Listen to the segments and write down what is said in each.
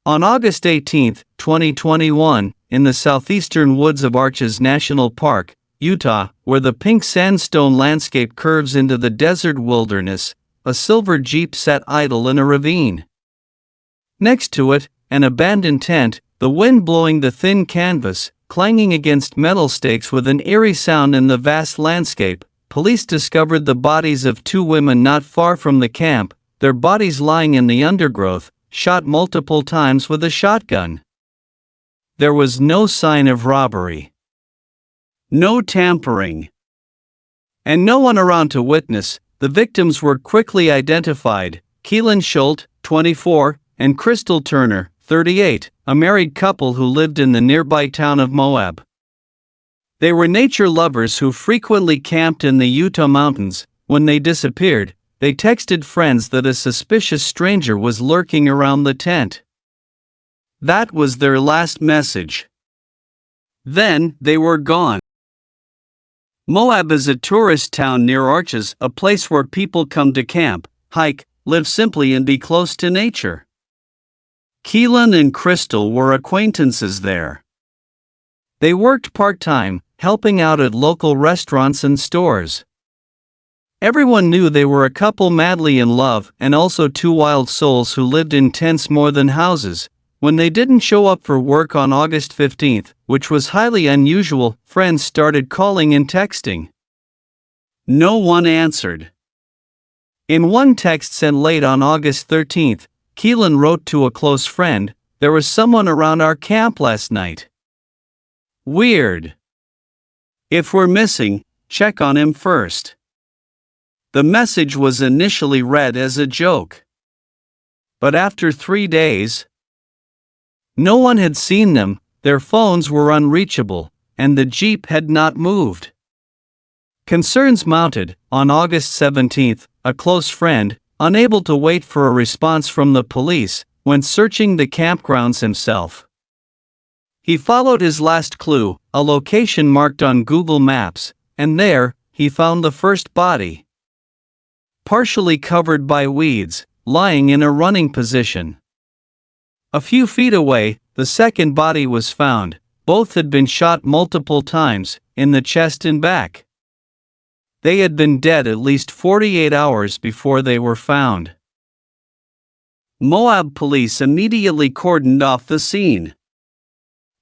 On August 18, 2021, in the southeastern woods of Arches National Park, Utah, where the pink sandstone landscape curves into the desert wilderness, a silver Jeep sat idle in a ravine. Next to it, an abandoned tent, the wind blowing the thin canvas, clanging against metal stakes with an eerie sound in the vast landscape. Police discovered the bodies of two women not far from the camp, their bodies lying in the undergrowth, shot multiple times with a shotgun. There was no sign of robbery, no tampering, and no one around to witness. The victims were quickly identified: Kylen Schulte, 24, and Crystal Turner, 38, a married couple who lived in the nearby town of Moab. They were nature lovers who frequently camped in the Utah mountains. When they disappeared, they texted friends that a suspicious stranger was lurking around the tent. That was their last message. Then, they were gone. Moab is a tourist town near Arches, a place where people come to camp, hike, live simply and be close to nature. Kylen and Crystal were acquaintances there. They worked part-time, helping out at local restaurants and stores. Everyone knew they were a couple madly in love and also two wild souls who lived in tents more than houses. When they didn't show up for work on August 15th, which was highly unusual, friends started calling and texting. No one answered. In one text sent late on August 13th, Kylen wrote to a close friend, "There was someone around our camp last night. Weird. If we're missing, check on him first." The message was initially read as a joke. But after 3 days, no one had seen them, their phones were unreachable, and the Jeep had not moved. Concerns mounted. On August 17th, a close friend, unable to wait for a response from the police, went searching the campgrounds himself. He followed his last clue, a location marked on Google Maps, and there, he found the first body. Partially covered by weeds, lying in a running position. A few feet away, the second body was found. Both had been shot multiple times, in the chest and back. They had been dead at least 48 hours before they were found. Moab police immediately cordoned off the scene.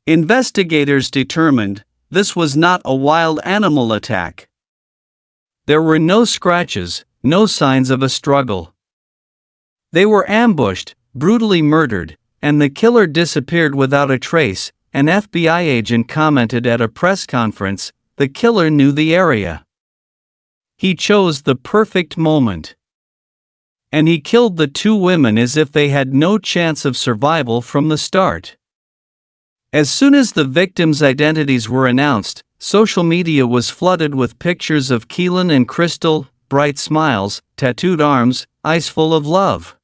Investigators determined this was not a wild animal attack. There were no scratches, no signs of a struggle. They were ambushed, brutally murdered, and the killer disappeared without a trace. An FBI agent commented at a press conference, "The killer knew the area. He chose the perfect moment. And he killed the two women as if they had no chance of survival from the start." As soon as the victims' identities were announced, social media was flooded with pictures of Kylen and Crystal, bright smiles, tattooed arms, eyes full of love.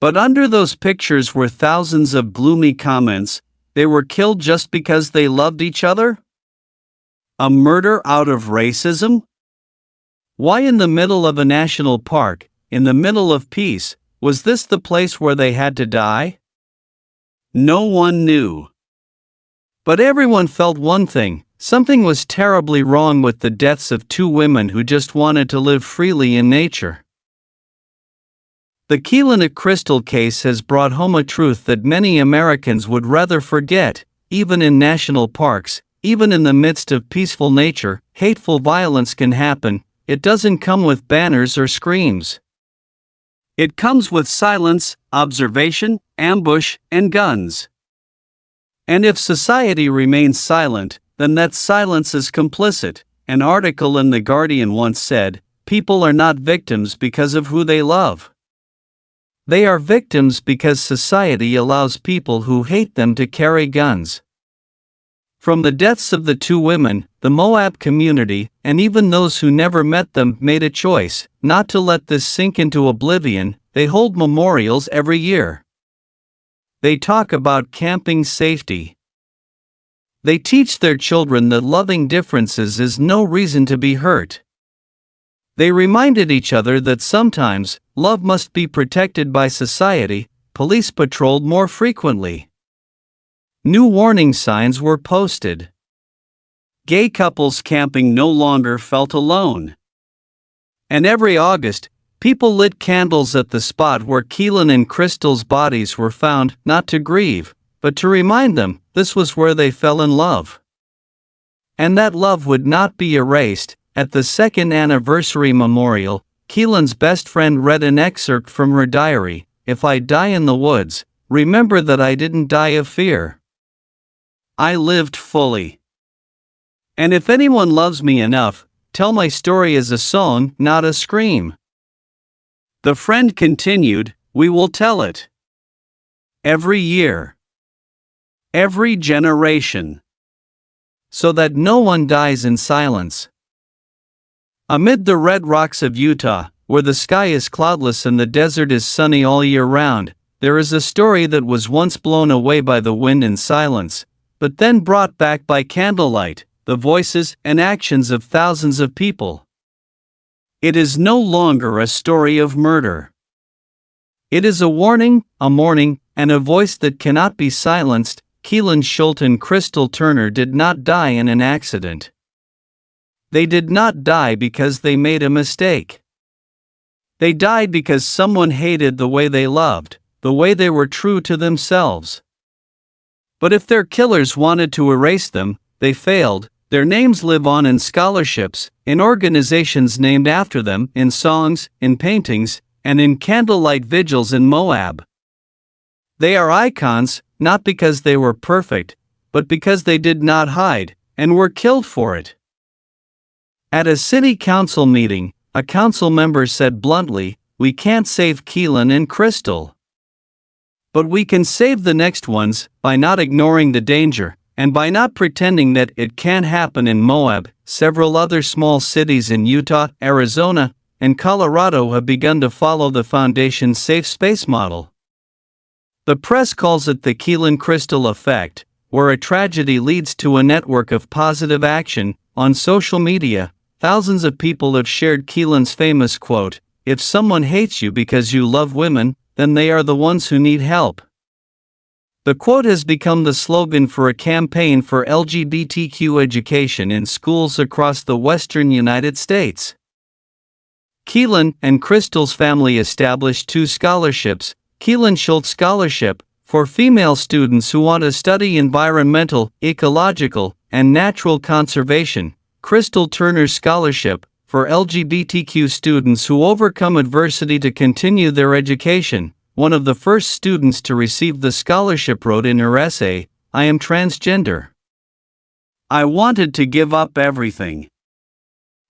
But under those pictures were thousands of gloomy comments. They were killed just because they loved each other? A murder out of racism? Why in the middle of a national park, in the middle of peace, was this the place where they had to die? No one knew. But everyone felt one thing: something was terribly wrong with the deaths of two women who just wanted to live freely in nature. The Kylen and Crystal case has brought home a truth that many Americans would rather forget. Even in national parks, even in the midst of peaceful nature, hateful violence can happen. It doesn't come with banners or screams. It comes with silence, observation, ambush, and guns. And if society remains silent, then that silence is complicit. An article in The Guardian once said, "People are not victims because of who they love. They are victims because society allows people who hate them to carry guns." From the deaths of the two women, the Moab community, and even those who never met them, made a choice not to let this sink into oblivion. They hold memorials every year. They talk about camping safety. They teach their children that loving differences is no reason to be hurt. They reminded each other that sometimes, love must be protected by society, police patrolled more frequently. New warning signs were posted. Gay couples camping no longer felt alone. And every August, people lit candles at the spot where Kylen and Crystal's bodies were found, not to grieve, but to remind them this was where they fell in love. And that love would not be erased. At the second anniversary memorial, Kylen's best friend read an excerpt from her diary: "If I die in the woods, remember that I didn't die of fear. I lived fully. And if anyone loves me enough, tell my story as a song, not a scream." The friend continued, "We will tell it. Every year. Every generation. So that no one dies in silence." Amid the red rocks of Utah, where the sky is cloudless and the desert is sunny all year round, there is a story that was once blown away by the wind and silence, but then brought back by candlelight, the voices and actions of thousands of people. It is no longer a story of murder. It is a warning, a mourning, and a voice that cannot be silenced. Kylen Schulte and Crystal Turner did not die in an accident. They did not die because they made a mistake. They died because someone hated the way they loved, the way they were true to themselves. But if their killers wanted to erase them, they failed. Their names live on in scholarships, in organizations named after them, in songs, in paintings, and in candlelight vigils in Moab. They are icons, not because they were perfect, but because they did not hide, and were killed for it. At a city council meeting, a council member said bluntly, "We can't save Kylen and Crystal. But we can save the next ones, by not ignoring the danger, and by not pretending that it can't happen in Moab." Several other small cities in Utah, Arizona, and Colorado have begun to follow the Foundation's safe space model. The press calls it the Kylen Crystal effect, where a tragedy leads to a network of positive action. On social media, thousands of people have shared Kylen's famous quote, "If someone hates you because you love women, then they are the ones who need help." The quote has become the slogan for a campaign for LGBTQ education in schools across the western United States. Kylen and Crystal's family established two scholarships: Kylen Schulte Scholarship, for female students who want to study environmental, ecological, and natural conservation; Crystal Turner Scholarship, for LGBTQ students who overcome adversity to continue their education. One of the first students to receive the scholarship wrote in her essay, "I am transgender. I wanted to give up everything.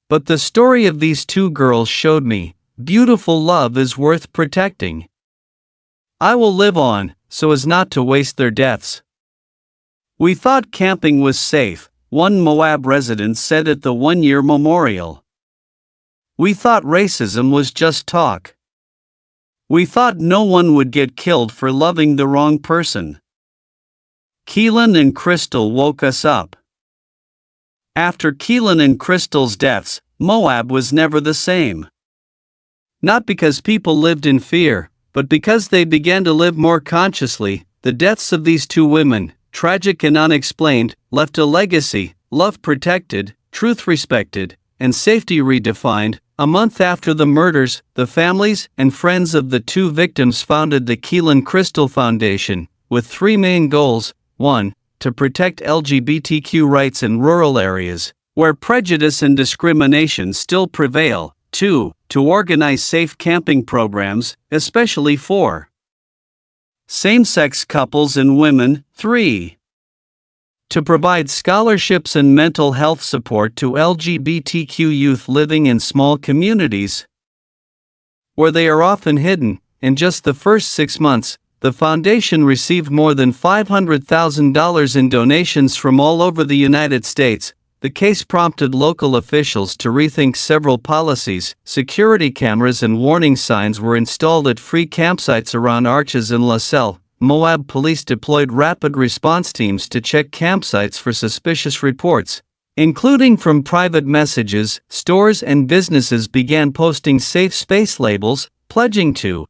But the story of these two girls showed me, beautiful love is worth protecting. I will live on, so as not to waste their deaths." "We thought camping was safe," one Moab resident said at the one-year memorial. "We thought racism was just talk. We thought no one would get killed for loving the wrong person. Kylen and Crystal woke us up." After Kylen and Crystal's deaths, Moab was never the same. Not because people lived in fear, but because they began to live more consciously. The deaths of these two women, tragic and unexplained, left a legacy: love protected, truth respected, and safety redefined. A month after the murders, the families and friends of the two victims founded the Kylen Crystal Foundation, with three main goals: 1. To protect LGBTQ rights in rural areas, where prejudice and discrimination still prevail; 2. To organize safe camping programs, especially for same-sex couples and women; 3. To provide scholarships and mental health support to LGBTQ youth living in small communities, where they are often hidden. In just the first 6 months, the foundation received more than $500,000 in donations from all over the United States. The case prompted local officials to rethink several policies. Security cameras and warning signs were installed at free campsites around Arches and LaSalle. Moab police deployed rapid response teams to check campsites for suspicious reports, including from private messages. Stores and businesses began posting safe space labels, pledging to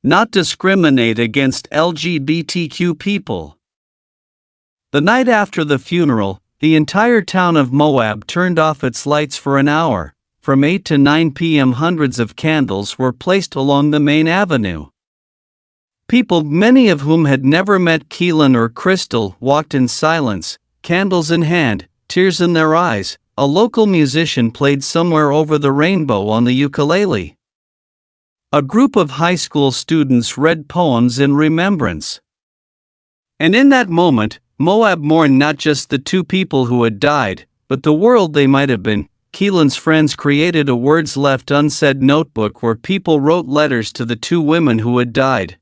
not discriminate against LGBTQ people. The night after the funeral, the entire town of Moab turned off its lights for an hour. From 8 to 9 p.m. hundreds of candles were placed along the main avenue. People, many of whom had never met Kylen or Crystal, walked in silence, candles in hand, tears in their eyes. A local musician played "Somewhere Over the Rainbow" on the ukulele. A group of high school students read poems in remembrance. And in that moment, Moab mourned not just the two people who had died, but the world they might have been. Kylen's friends created a words left unsaid notebook where people wrote letters to the two women who had died.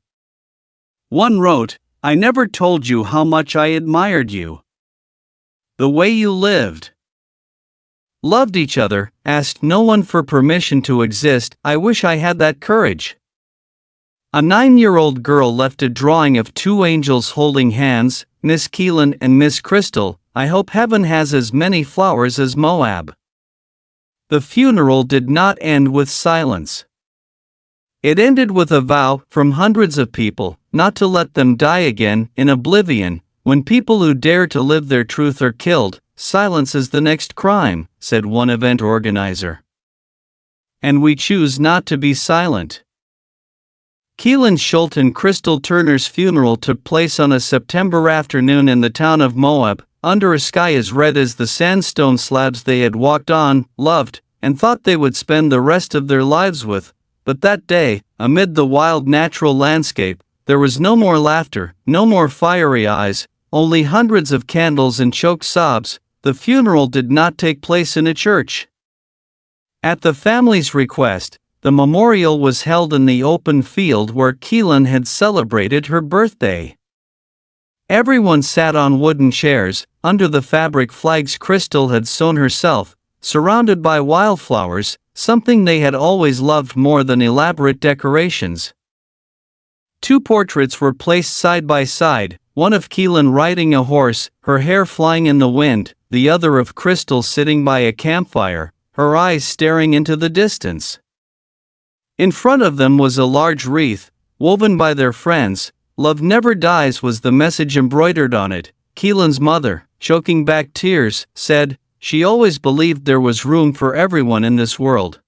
One wrote, "I never told you how much I admired you. The way you lived. Loved each other, asked no one for permission to exist. I wish I had that courage." A 9-year-old girl left a drawing of two angels holding hands, Miss Kylen and Miss Crystal. "I hope heaven has as many flowers as Moab." The funeral did not end with silence. It ended with a vow from hundreds of people not to let them die again in oblivion. "When people who dare to live their truth are killed, silence is the next crime," said one event organizer. And we choose not to be silent. Kylen Schulte and Crystal Turner's funeral took place on a September afternoon in the town of Moab, under a sky as red as the sandstone slabs they had walked on, loved, and thought they would spend the rest of their lives with. But that day, amid the wild natural landscape, there was no more laughter, no more fiery eyes, only hundreds of candles and choked sobs. The funeral did not take place in a church. At the family's request, the memorial was held in the open field where Kylen had celebrated her birthday. Everyone sat on wooden chairs, under the fabric flags Crystal had sewn herself, surrounded by wildflowers, something they had always loved more than elaborate decorations. Two portraits were placed side by side, one of Kylen riding a horse, her hair flying in the wind, the other of Crystal sitting by a campfire, her eyes staring into the distance. In front of them was a large wreath, woven by their friends. "Love never dies" was the message embroidered on it. Kylen's mother, choking back tears, said, "She always believed there was room for everyone in this world.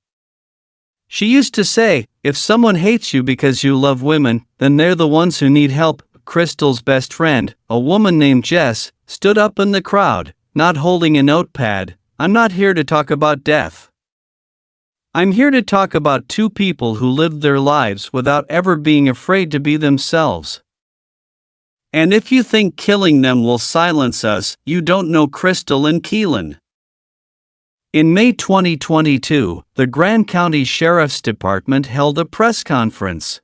She used to say, if someone hates you because you love women, then they're the ones who need help." Crystal's best friend, a woman named Jess, stood up in the crowd, not holding a notepad. "I'm not here to talk about death. I'm here to talk about two people who lived their lives without ever being afraid to be themselves. And if you think killing them will silence us, you don't know Crystal and Kylen." In May 2022, the Grand County Sheriff's Department held a press conference.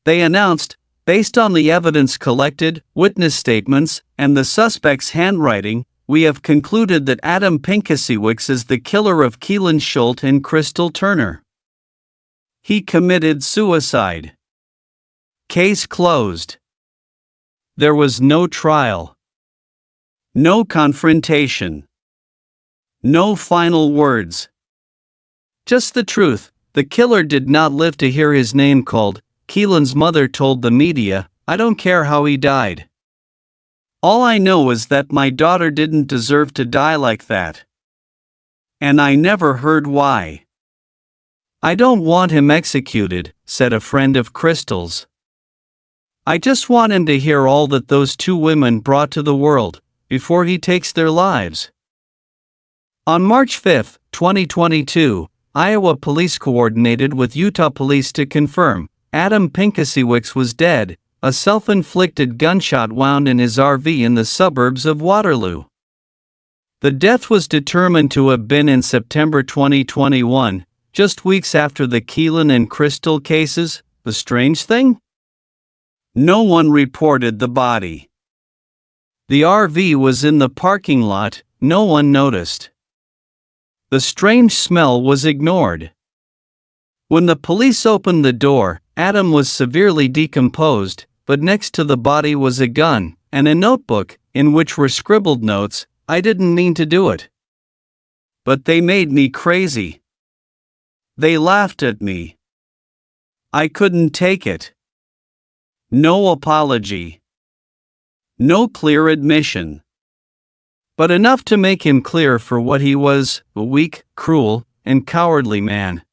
They announced, based on the evidence collected, witness statements, and the suspect's handwriting, we have concluded that Adam Pinkasiewicz is the killer of Kylen Schulte and Crystal Turner. He committed suicide. Case closed. There was no trial. No confrontation. No final words. Just the truth. The killer did not live to hear his name called. Kylen's mother told the media, "I don't care how he died. All I know is that my daughter didn't deserve to die like that. And I never heard why." "I don't want him executed," said a friend of Crystal's. "I just want him to hear all that those two women brought to the world, before he takes their lives." On March 5, 2022, Iowa police coordinated with Utah police to confirm Adam Pinkasiewicz was dead, a self-inflicted gunshot wound in his RV in the suburbs of Waterloo. The death was determined to have been in September 2021, just weeks after the Kylen and Crystal cases. The strange thing? No one reported the body. The RV was in the parking lot, no one noticed. The strange smell was ignored. When the police opened the door, Adam was severely decomposed, but next to the body was a gun and a notebook, in which were scribbled notes. "I didn't mean to do it. But they made me crazy. They laughed at me. I couldn't take it. No apology. No clear admission. But enough to make him clear for what he was, a weak, cruel, and cowardly man.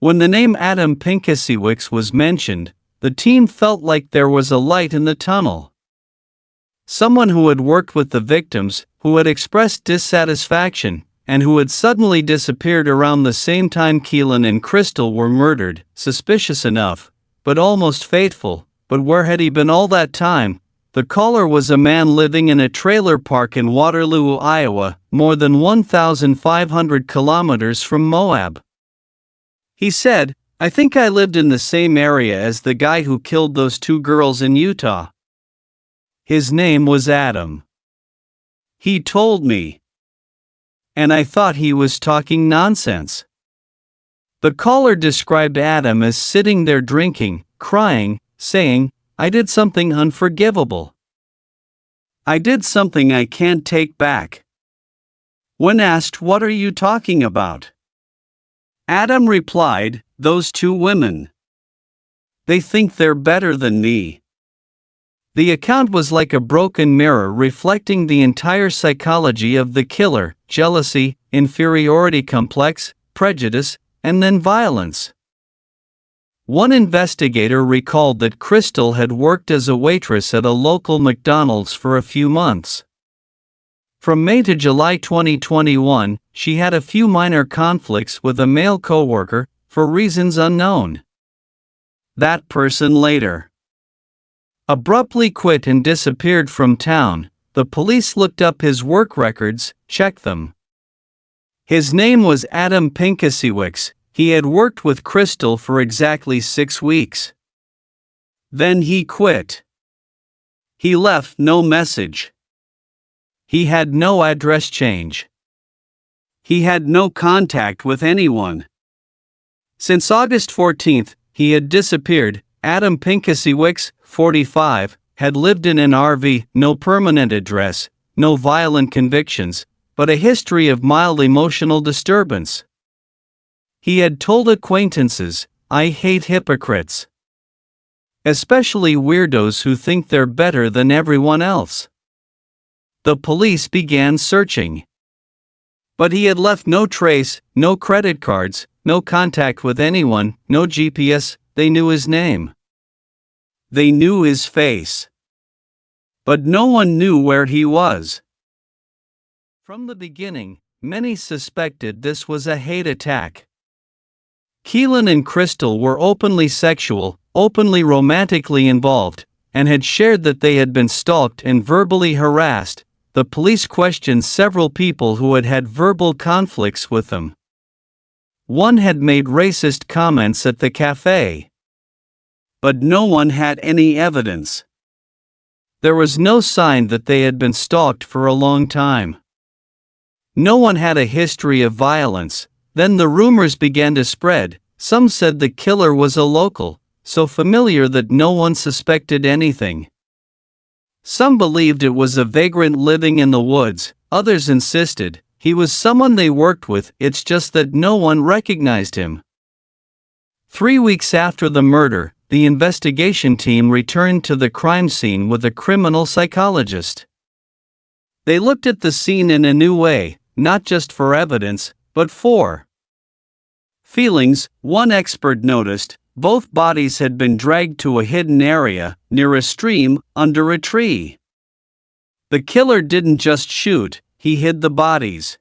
When the name Adam Pinkasiewicz was mentioned, the team felt like there was a light in the tunnel. Someone who had worked with the victims, who had expressed dissatisfaction, and who had suddenly disappeared around the same time Kylen and Crystal were murdered, suspicious enough, but almost faithful. But where had he been all that time? The caller was a man living in a trailer park in Waterloo, Iowa, more than 1,500 kilometers from Moab. He said, "I think I lived in the same area as the guy who killed those 2 girls in Utah. His name was Adam. He told me. And I thought he was talking nonsense." The caller described Adam as sitting there drinking, crying, saying, "I did something unforgivable. I did something I can't take back." When asked, "What are you talking about?" Adam replied, "Those 2 women. They think they're better than me." The account was like a broken mirror reflecting the entire psychology of the killer: jealousy, inferiority complex, prejudice, and then violence. One investigator recalled that Crystal had worked as a waitress at a local McDonald's for a few months. From May to July 2021, she had a few minor conflicts with a male coworker, for reasons unknown. That person later abruptly quit and disappeared from town. The police looked up his work records, checked them. His name was Adam Pinkasiewicz. He had worked with Crystal for exactly 6 weeks. Then he quit. He left no message. He had no address change. He had no contact with anyone. Since August 14th, he had disappeared. Adam Pinkasiewicz, 45, had lived in an RV, no permanent address, no violent convictions, but a history of mild emotional disturbance. He had told acquaintances, "I hate hypocrites. Especially weirdos who think they're better than everyone else." The police began searching. But he had left no trace, no credit cards, no contact with anyone, no GPS. They knew his name. They knew his face. But no one knew where he was. From the beginning, many suspected this was a hate attack. Kylen and Crystal were openly sexual, openly romantically involved, and had shared that they had been stalked and verbally harassed. The police questioned several people who had had verbal conflicts with them. One had made racist comments at the cafe. But no one had any evidence. There was no sign that they had been stalked for a long time. No one had a history of violence. Then the rumors began to spread. Some said the killer was a local, so familiar that no one suspected anything. Some believed it was a vagrant living in the woods. Others insisted he was someone they worked with. It's just that no one recognized him. 3 weeks after the murder, the investigation team returned to the crime scene with a criminal psychologist. They looked at the scene in a new way, not just for evidence, but for feelings. One expert noticed both bodies had been dragged to a hidden area, near a stream, under a tree. The killer didn't just shoot, he hid the bodies.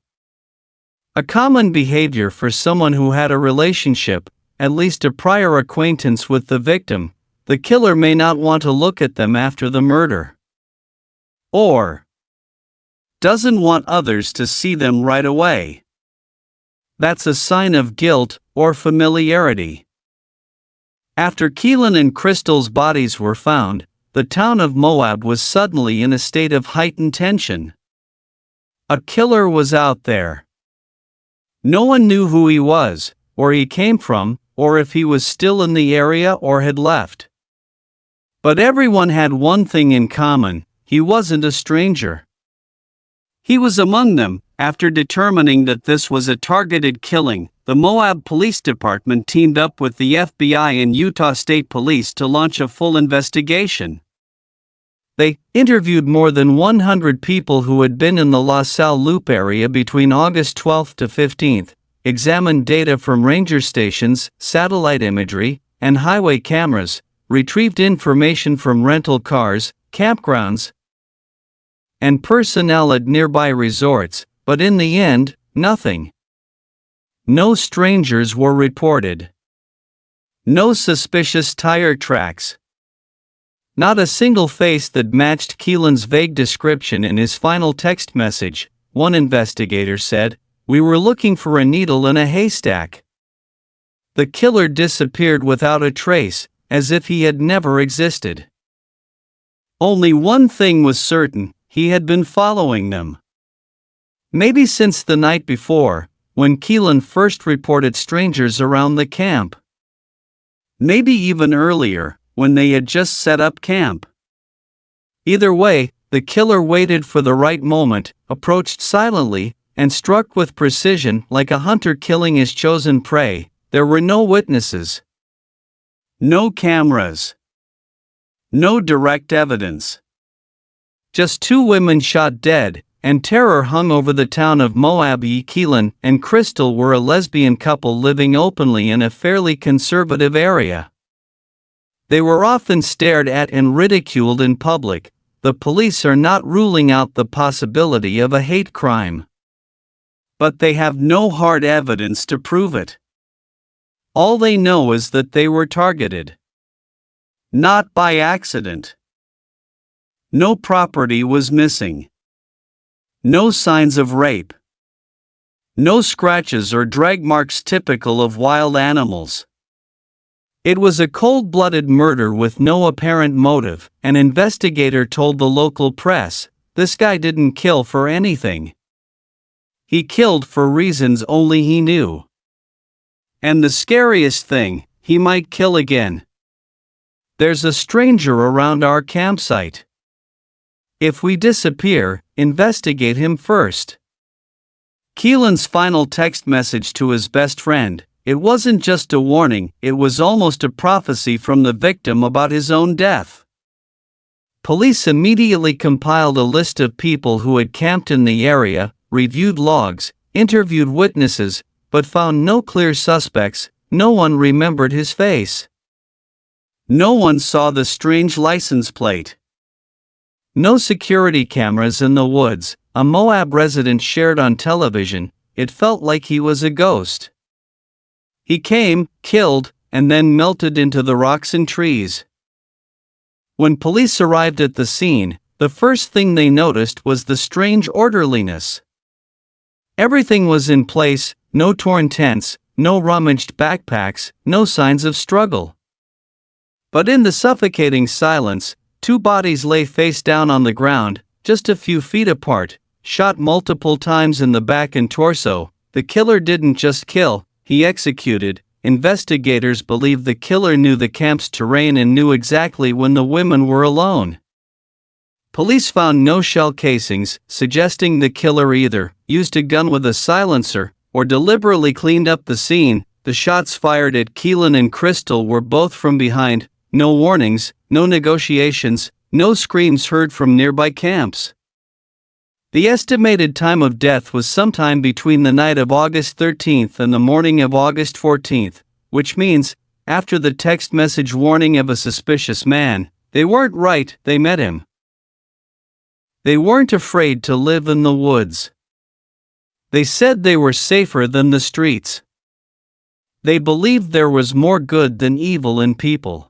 A common behavior for someone who had a relationship, at least a prior acquaintance with the victim. The killer may not want to look at them after the murder. Or doesn't want others to see them right away. That's a sign of guilt or familiarity. After Kylen and Crystal's bodies were found, the town of Moab was suddenly in a state of heightened tension. A killer was out there. No one knew who he was, where he came from, or if he was still in the area or had left. But everyone had one thing in common: he wasn't a stranger. He was among them. After determining that this was a targeted killing, the Moab Police Department teamed up with the FBI and Utah State Police to launch a full investigation. They interviewed more than 100 people who had been in the La Salle Loop area between August 12 to 15, examined data from ranger stations, satellite imagery, and highway cameras, retrieved information from rental cars, campgrounds, and personnel at nearby resorts, but in the end, nothing. No strangers were reported. No suspicious tire tracks. Not a single face that matched Kylen's vague description in his final text message. One investigator said, "We were looking for a needle in a haystack." The killer disappeared without a trace, as if he had never existed. Only one thing was certain: he had been following them. Maybe since the night before, when Kylen first reported strangers around the camp. Maybe even earlier, when they had just set up camp. Either way, the killer waited for the right moment, approached silently, and struck with precision like a hunter killing his chosen prey. There were no witnesses. No cameras. No direct evidence. Just two women shot dead, and terror hung over the town of Moab. Kylen and Crystal were a lesbian couple living openly in a fairly conservative area. They were often stared at and ridiculed in public. The police are not ruling out the possibility of a hate crime. But they have no hard evidence to prove it. All they know is that they were targeted. Not by accident. No property was missing. No signs of rape. No scratches or drag marks typical of wild animals. It was a cold-blooded murder with no apparent motive. An investigator told the local press, "This guy didn't kill for anything. He killed for reasons only he knew. And the scariest thing, he might kill again. There's a stranger around our campsite. If we disappear, investigate him first." Kylen's final text message to his best friend, it wasn't just a warning, it was almost a prophecy from the victim about his own death. Police immediately compiled a list of people who had camped in the area, reviewed logs, interviewed witnesses, but found no clear suspects. No one remembered his face. No one saw the strange license plate. No security cameras in the woods. A Moab resident shared on television, "It felt like he was a ghost. He came, killed, and then melted into the rocks and trees." When police arrived at the scene, the first thing they noticed was the strange orderliness. Everything was in place: no torn tents, no rummaged backpacks, no signs of struggle. But in the suffocating silence, two bodies lay face down on the ground, just a few feet apart, shot multiple times in the back and torso. The killer didn't just kill, he executed. Investigators believe the killer knew the camp's terrain and knew exactly when the women were alone. Police found no shell casings, suggesting the killer either used a gun with a silencer or deliberately cleaned up the scene. The shots fired at Kylen and Crystal were both from behind. No warnings, no negotiations, no screams heard from nearby camps. The estimated time of death was sometime between the night of August 13th and the morning of August 14th, which means, after the text message warning of a suspicious man, they weren't right, they met him. They weren't afraid to live in the woods. They said they were safer than the streets. They believed there was more good than evil in people.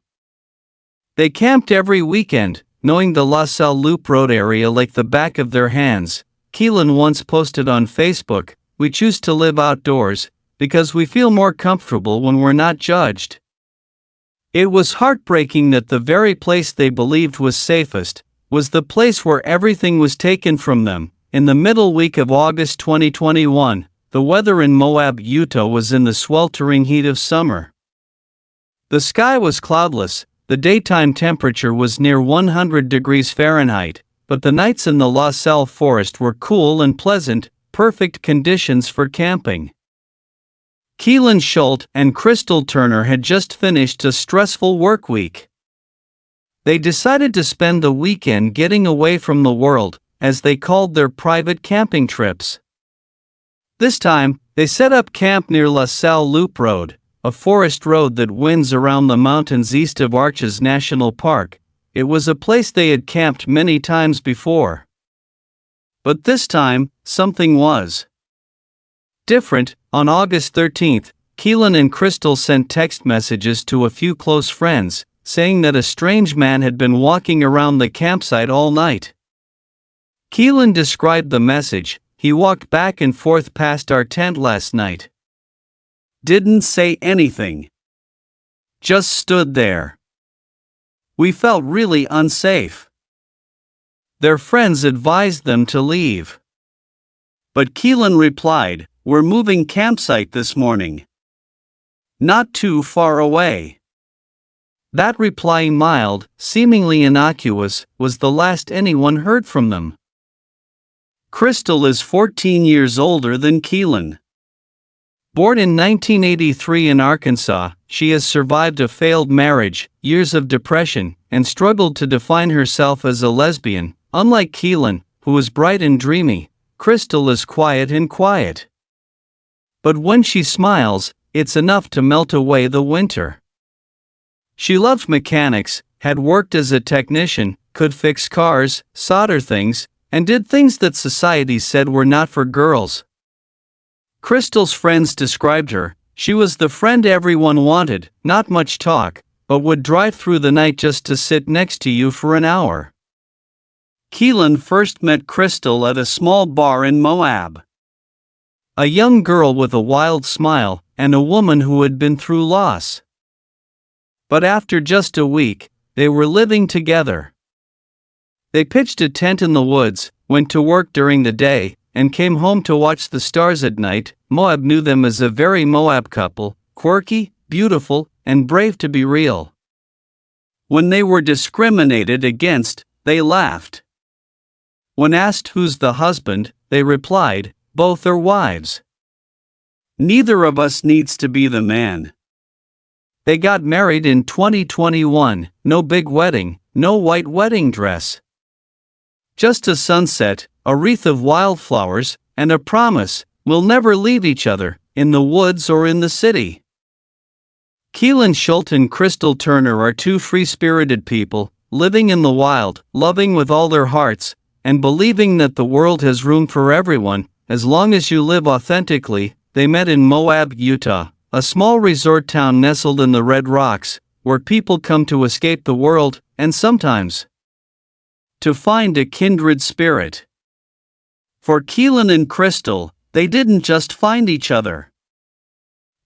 They camped every weekend, knowing the La Salle Loop Road area like the back of their hands. Kylen once posted on Facebook, "We choose to live outdoors, because we feel more comfortable when we're not judged." It was heartbreaking that the very place they believed was safest, was the place where everything was taken from them. In the middle week of August 2021, the weather in Moab, Utah was in the sweltering heat of summer. The sky was cloudless. The daytime temperature was near 100 degrees Fahrenheit, but the nights in the La Salle forest were cool and pleasant, perfect conditions for camping. Kylen Schulte and Crystal Turner had just finished a stressful work week. They decided to spend the weekend getting away from the world, as they called their private camping trips. This time, they set up camp near La Salle Loop Road, a forest road that winds around the mountains east of Arches National Park. It was a place they had camped many times before. But this time, something was different. On August 13th, Kylen and Crystal sent text messages to a few close friends, saying that a strange man had been walking around the campsite all night. Kylen described the message: "He walked back and forth past our tent last night. Didn't say anything. Just stood there. We felt really unsafe." Their friends advised them to leave. But Kylen replied, "We're moving campsite this morning. Not too far away." That reply, mild, seemingly innocuous, was the last anyone heard from them. Crystal is 14 years older than Kylen. Born in 1983 in Arkansas, she has survived a failed marriage, years of depression, and struggled to define herself as a lesbian. Unlike Kylen, who is bright and dreamy, Crystal is quiet and quiet. But when she smiles, it's enough to melt away the winter. She loved mechanics, had worked as a technician, could fix cars, solder things, and did things that society said were not for girls. Crystal's friends described her: "She was the friend everyone wanted, not much talk, but would drive through the night just to sit next to you for an hour." Kylen first met Crystal at a small bar in Moab. A young girl with a wild smile, and a woman who had been through loss. But after just a week, they were living together. They pitched a tent in the woods, went to work during the day, and came home to watch the stars at night. Moab knew them as a very Moab couple, quirky, beautiful, and brave to be real. When they were discriminated against, they laughed. When asked who's the husband, they replied, "Both are wives. Neither of us needs to be the man." They got married in 2021, no big wedding, no white wedding dress. Just a sunset, a wreath of wildflowers, and a promise: we'll never leave each other, in the woods or in the city. Kylen Schulte and Crystal Turner are two free-spirited people, living in the wild, loving with all their hearts, and believing that the world has room for everyone, as long as you live authentically. They met in Moab, Utah, a small resort town nestled in the Red Rocks, where people come to escape the world, and sometimes to find a kindred spirit. For Kylen and Crystal, they didn't just find each other.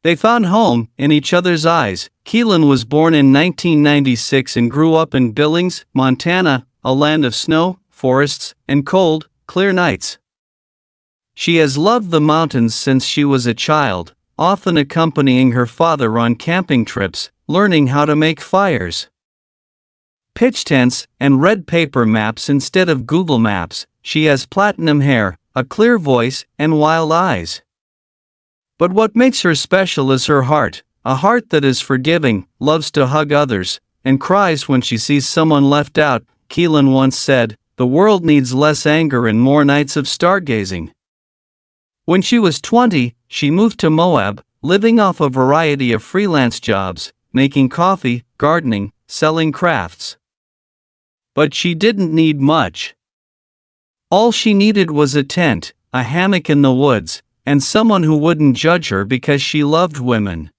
They found home in each other's eyes. Kylen was born in 1996 and grew up in Billings, Montana, a land of snow, forests, and cold, clear nights. She has loved the mountains since she was a child, often accompanying her father on camping trips, learning how to make fires, pitch tents, and red paper maps instead of Google Maps. She has platinum hair, a clear voice, and wild eyes. But what makes her special is her heart, a heart that is forgiving, loves to hug others, and cries when she sees someone left out. Kylen once said, "The world needs less anger and more nights of stargazing." When she was 20, she moved to Moab, living off a variety of freelance jobs, making coffee, gardening, selling crafts. But she didn't need much. All she needed was a tent, a hammock in the woods, and someone who wouldn't judge her because she loved women.